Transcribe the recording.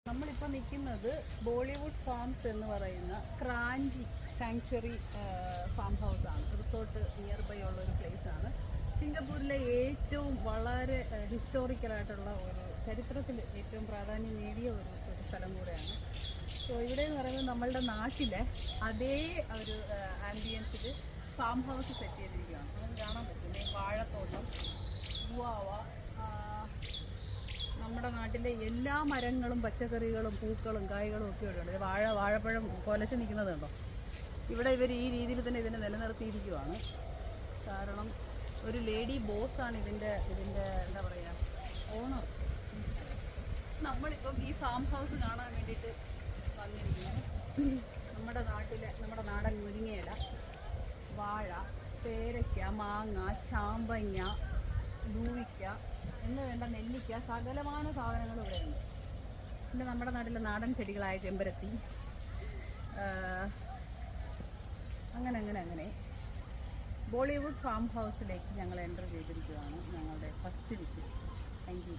നമ്മളിപ്പോൾ നിൽക്കുന്നത് ബോളിവുഡ് ഫാംസ് എന്ന് പറയുന്ന ക്രാഞ്ചി സാങ്ച്വറി ഫാം ഹൗസാണ്. റിസോർട്ട് നിയർ ബൈ ഉള്ള ഒരു പ്ലേസാണ്. സിംഗപ്പൂരിലെ ഏറ്റവും വളരെ ഹിസ്റ്റോറിക്കലായിട്ടുള്ള ഒരു ചരിത്രത്തിൽ ഏറ്റവും പ്രാധാന്യം നേടിയ ഒരു സ്ഥലം കൂടെയാണ്. സോ ഇവിടെ എന്ന് പറയുന്നത് നമ്മളുടെ നാട്ടിലെ അതേ ഒരു ആംബിയൻസിൽ ഫാം ഹൗസ് സെറ്റ് ചെയ്തിരിക്കുകയാണ്. നമുക്ക് കാണാൻ പറ്റും വാഴത്തോട്ടം, ഗുവാവ, നമ്മുടെ നാട്ടിലെ എല്ലാ മരങ്ങളും പച്ചക്കറികളും പൂക്കളും കായ്കളും ഒക്കെ ഇവിടെയുണ്ട്. വാഴപ്പഴം കൊലച്ച് നിൽക്കുന്നത് കണ്ടോ. ഇവിടെ ഇവർ ഈ രീതിയിൽ തന്നെ ഇതിനെ നിലനിർത്തിയിരിക്കുവാണ്. കാരണം ഒരു ലേഡി ബോസാണ് ഇതിൻ്റെ എന്താ പറയുക ഓണർ. നമ്മളിപ്പം ഈ ഫാം ഹൗസ് കാണാൻ വേണ്ടിയിട്ട് വന്നിരിക്കുന്നത് നമ്മുടെ നാടൻ മുരിങ്ങയില, വാഴ, പേരയ്ക്ക, മാങ്ങ, ചാമ്പങ്ങ, ലൂവിക്ക എന്ന് വേണ്ട നെല്ലിക്ക, സകലമാന സാധനങ്ങളും ഇവിടെയുണ്ട്. പിന്നെ നമ്മുടെ നാട്ടിലെ നാടൻ ചെടികളായ ചെമ്പരത്തി, അങ്ങനെ ബോളിവുഡ് ഫാം ഹൗസിലേക്ക് ഞങ്ങൾ എൻ്റർ ചെയ്തിരിക്കുകയാണ്. ഞങ്ങളുടെ ഫസ്റ്റ് വിസിറ്റ്. Thank you.